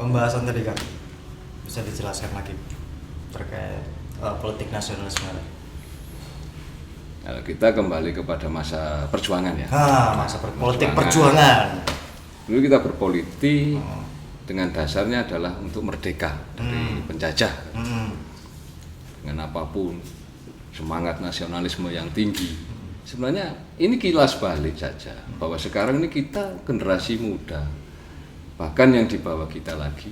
pembahasan tadi kan bisa dijelaskan lagi terkait politik nasionalisme. Kalau kita kembali kepada masa perjuangan ya. Masa politik perjuangan. Dulu kita berpolitik dengan dasarnya adalah untuk merdeka dari penjajah. Dengan apapun, semangat nasionalisme yang tinggi. Sebenarnya ini kilas balik saja bahwa sekarang ini kita generasi muda, bahkan yang di bawah kita lagi,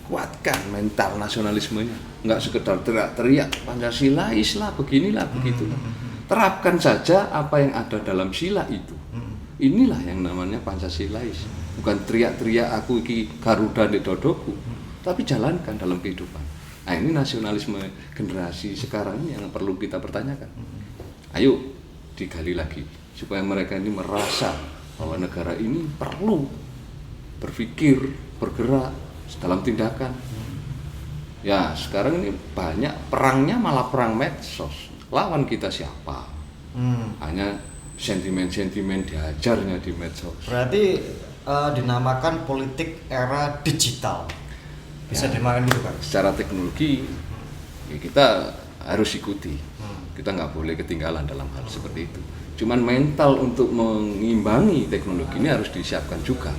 kuatkan mental nasionalismenya, nggak sekedar teriak-teriak Pancasilais lah, beginilah, begitulah. Terapkan saja apa yang ada dalam sila itu. Inilah yang namanya Pancasilais, bukan teriak-teriak aku iki Garuda di dodoku, tapi jalankan dalam kehidupan. Nah, ini nasionalisme generasi sekarang yang perlu kita pertanyakan. Ayo digali lagi supaya mereka ini merasa bahwa negara ini perlu berpikir, bergerak dalam tindakan. Ya, sekarang ini banyak perangnya malah perang medsos. Lawan kita siapa? Hanya sentimen-sentimen diajarnya di medsos. Berarti dinamakan politik era digital. Bisa dimakan gitu kan? Secara teknologi ya kita harus ikuti. Kita nggak boleh ketinggalan dalam hal seperti itu. Cuman mental untuk mengimbangi teknologi ini harus disiapkan juga.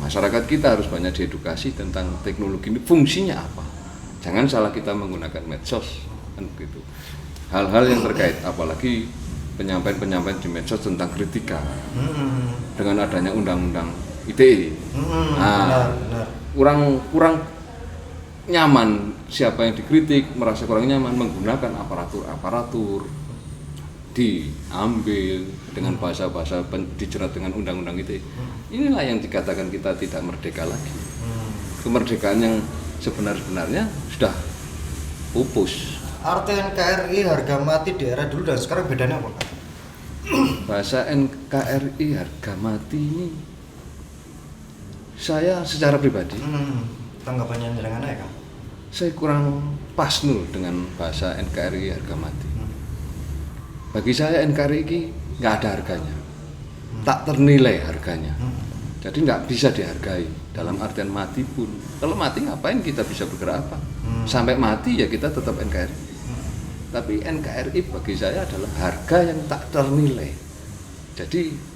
Masyarakat kita harus banyak diedukasi tentang teknologi ini fungsinya apa. Jangan salah kita menggunakan medsos kan begitu. Hal-hal yang terkait apalagi penyampaian di medsos tentang kritika. Dengan adanya undang-undang ITE. Kurang nyaman siapa yang dikritik, merasa kurang nyaman menggunakan aparatur diambil dengan bahasa-bahasa dijerat dengan undang-undang ITE. Inilah yang dikatakan kita tidak merdeka lagi. Kemerdekaan yang sebenar-benarnya sudah pupus. Arti NKRI harga mati di era dulu dan sekarang bedanya apa? Bahasa NKRI harga mati ini saya secara pribadi tanggapannya jenengan ya kan? Saya kurang pas dengan bahasa NKRI harga mati. Bagi saya NKRI ini nggak ada harganya, tak ternilai harganya. Jadi nggak bisa dihargai dalam artian mati pun. Kalau mati ngapain kita bisa bergerak apa? Sampai mati ya kita tetap NKRI. Tapi NKRI bagi saya adalah harga yang tak ternilai. Jadi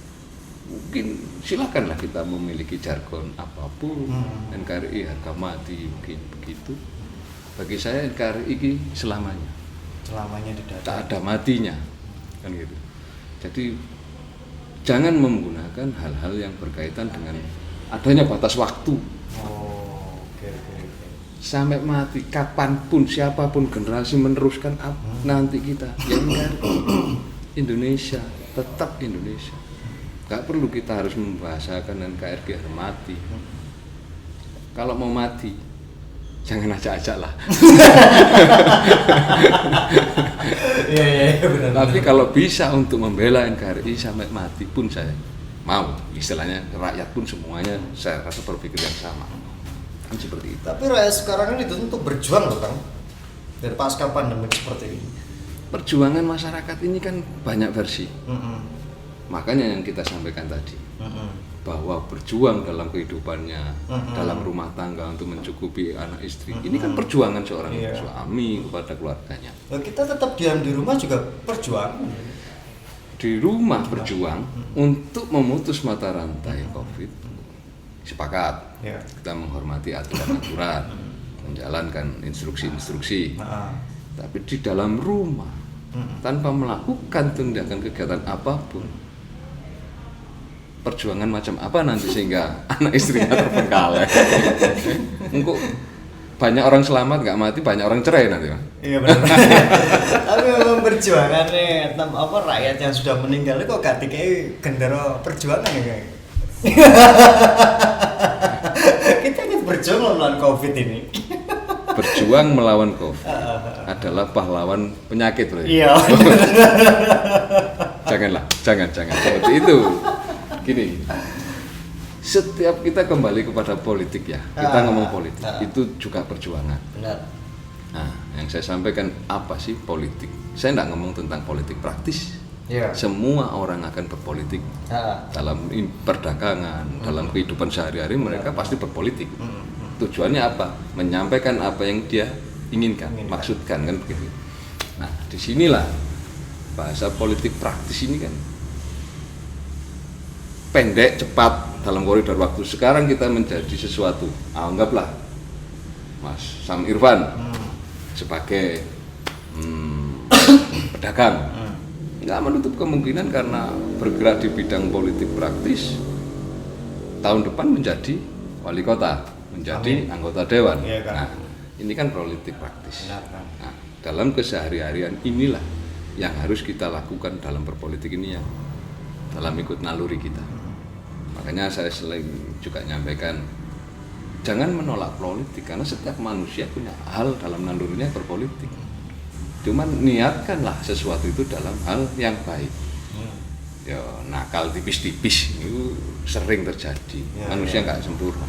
mungkin silakanlah kita memiliki jargon apapun, NKRI harga mati mungkin begitu. Bagi saya NKRI ini selamanya tidak ada matinya kan gitu. Jadi jangan menggunakan hal-hal yang berkaitan dengan adanya batas waktu. Okay. Sampai mati kapanpun siapapun generasi meneruskan nanti kita yang Indonesia tetap Indonesia. Gak perlu kita harus membahasakan NKRI harga mati. Kalau mau mati jangan ajak-ajak lah. Iya benar. Tapi kalau bisa untuk membela NKRI sampai mati pun saya mau. Istilahnya rakyat pun semuanya saya rasa berpikir yang sama. Kan seperti itu. Tapi rakyat sekarang ini dituntut berjuang loh Kang. Dari pasca pandemi seperti ini. Perjuangan masyarakat ini kan banyak versi. Makanya yang kita sampaikan tadi bahwa berjuang dalam kehidupannya, dalam rumah tangga untuk mencukupi anak istri, ini kan perjuangan seorang suami kepada keluarganya. Nah, kita tetap diam di rumah juga perjuangan. Di rumah berjuang untuk memutus mata rantai COVID. Sepakat, kita menghormati aturan-aturan, menjalankan instruksi-instruksi. Tapi di dalam rumah, tanpa melakukan tindakan kegiatan apapun, perjuangan macam apa nanti sehingga anak istrinya terbengkalai. Engkau banyak orang selamat nggak mati, banyak orang cerai nanti. Iya benar. Tapi memang perjuangannya rakyat yang sudah meninggal kok gak dikai gendera perjuangan ya. Kita ingin berjuang melawan COVID ini. Berjuang melawan COVID adalah pahlawan penyakit loh. Iya. Jangan seperti itu. Gini, setiap kita kembali kepada politik ya, kita ngomong politik, itu juga perjuangan. Benar. Nah, yang saya sampaikan apa sih politik? Saya nggak ngomong tentang politik praktis, Iya. Semua orang akan berpolitik. Dalam perdagangan, dalam kehidupan sehari-hari mereka pasti berpolitik. Tujuannya apa? Menyampaikan apa yang dia inginkan. Maksudkan, kan begitu. Nah, disinilah bahasa politik praktis ini kan pendek, cepat, dalam koridor waktu. Sekarang kita menjadi sesuatu. Anggaplah Mas Sam Irfan sebagai pedagang. Nggak menutup kemungkinan karena bergerak di bidang politik praktis, tahun depan menjadi wali kota, menjadi anggota dewan. Iya, kan? Nah, ini kan politik praktis. Benar, kan? Nah, dalam kesehari-harian inilah yang harus kita lakukan dalam berpolitik ini, yang dalam ikut naluri kita. Makanya saya selalu juga nyampaikan, jangan menolak politik karena setiap manusia punya hal dalam nalurinya berpolitik. Cuman niatkanlah sesuatu itu dalam hal yang baik. Ya, nakal tipis-tipis itu sering terjadi. Manusia nggak sempurna.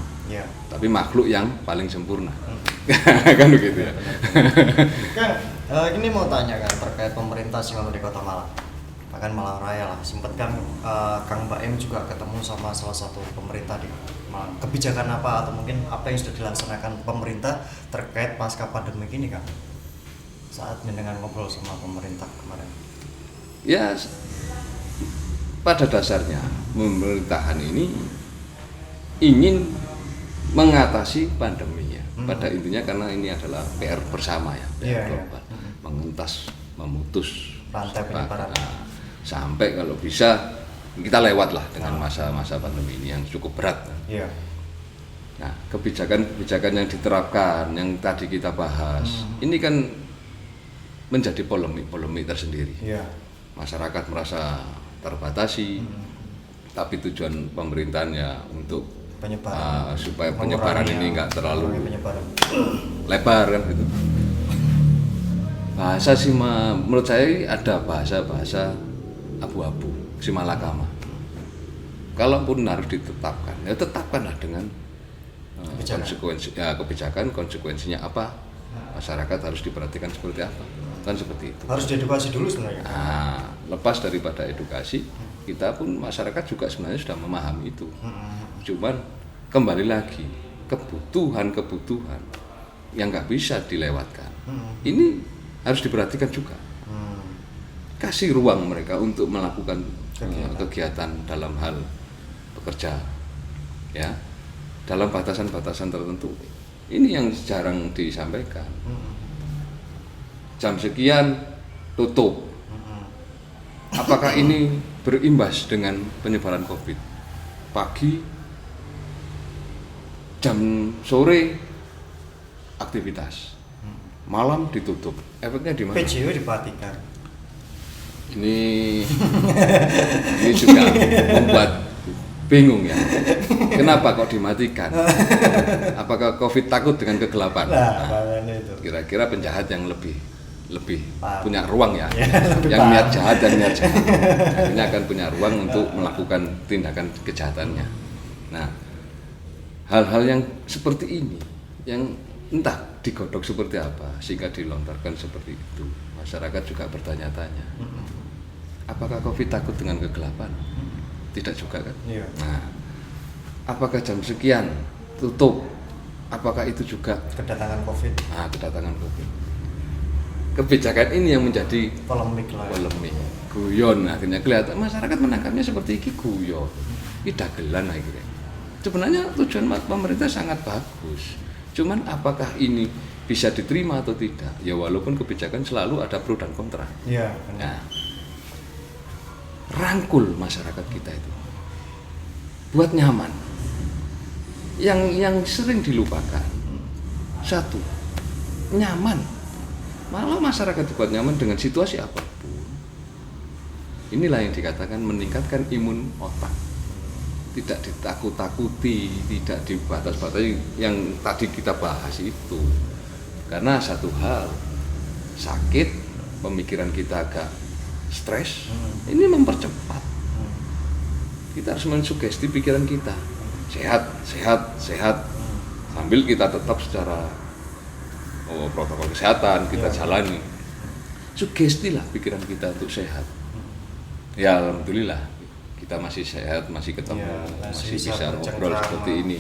Tapi makhluk yang paling sempurna. Kan begitu ya. Kang, ini mau tanya kan terkait pemerintah Singono di Kota Malang. Bahkan Malang Raya lah. Sempat kan Kang Mbak Em juga ketemu sama salah satu pemerintah di Malang. Kebijakan apa atau mungkin apa yang sudah dilaksanakan pemerintah terkait pasca pandemi ini, Kang? Saat mendengar ngobrol sama pemerintah kemarin. Ya, pada dasarnya pemerintahan ini ingin mengatasi pandemi ya. Pada intinya karena ini adalah PR bersama ya, PR global. Mengentas, memutus rantai penyebaran. Sampai kalau bisa kita lewatlah dengan masa-masa pandemi ini yang cukup berat. Nah, kebijakan-kebijakan yang diterapkan, yang tadi kita bahas, ini kan menjadi polemik tersendiri. Masyarakat merasa terbatasi, tapi tujuan pemerintahannya untuk supaya penyebaran ini nggak terlalu lebar kan gitu. Bahasa sih menurut saya ada bahasa abu-abu, simalakama. Kalaupun harus ditetapkan, ya tetapkanlah dengan kebijakan, konsekuensinya apa, masyarakat harus diperhatikan seperti apa. Kan seperti itu. Harus diedukasi dulu sebenarnya. Lepas daripada edukasi, kita pun masyarakat juga sebenarnya sudah memahami itu. Cuman kembali lagi kebutuhan yang nggak bisa dilewatkan. Ini harus diperhatikan juga. Kasih ruang mereka untuk melakukan kegiatan dalam hal bekerja, ya, dalam batasan-batasan tertentu. Ini yang jarang disampaikan. Jam sekian tutup. Apakah ini berimbas dengan penyebaran COVID? Pagi, jam sore aktivitas, malam ditutup. Efeknya di mana? PJW diperhatikan. Ini juga membuat bingung ya. Kenapa kok dimatikan? Apakah COVID takut dengan kegelapan? Kira-kira penjahat yang lebih punya ruang ya, yang niat jahat dan niat jahat akhirnya akan punya ruang untuk melakukan tindakan kejahatannya. Nah, hal-hal yang seperti ini yang entah digodok seperti apa sehingga dilontarkan seperti itu, masyarakat juga bertanya-tanya, apakah COVID takut dengan kegelapan? Tidak juga kan? Nah, apakah jam sekian tutup? Apakah itu juga kedatangan COVID? Kedatangan COVID. Kebijakan ini yang menjadi polemik, guyon, akhirnya kelihatan masyarakat menangkapnya seperti ini guyon, ini dagelan akhirnya. Sebenarnya tujuan pemerintah sangat bagus, cuman apakah ini bisa diterima atau tidak? Ya walaupun kebijakan selalu ada pro dan kontra. Nah, rangkul masyarakat kita itu, buat nyaman. Yang sering dilupakan, satu, nyaman. Malah masyarakat dibuat nyaman dengan situasi apapun. Inilah yang dikatakan meningkatkan imun otak. Tidak ditakut-takuti, tidak dibatas-batasi yang tadi kita bahas itu. Karena satu hal, sakit, pemikiran kita agak stres, ini mempercepat. Kita harus mensugesti pikiran kita. Sehat. Sambil kita tetap secara protokol kesehatan kita jalani. Sugestilah pikiran kita untuk sehat. Ya alhamdulillah kita masih sehat, masih ketemu, Ya, masih bisa bisa ngobrol bercengkrama. seperti ini.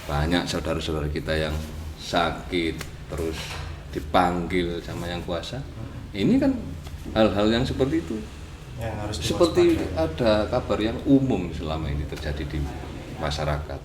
Banyak saudara-saudara kita yang sakit terus dipanggil sama yang kuasa. Ini kan hal-hal yang seperti itu. Yang harus Seperti diwaspadai. ada kabar yang umum selama ini terjadi di masyarakat.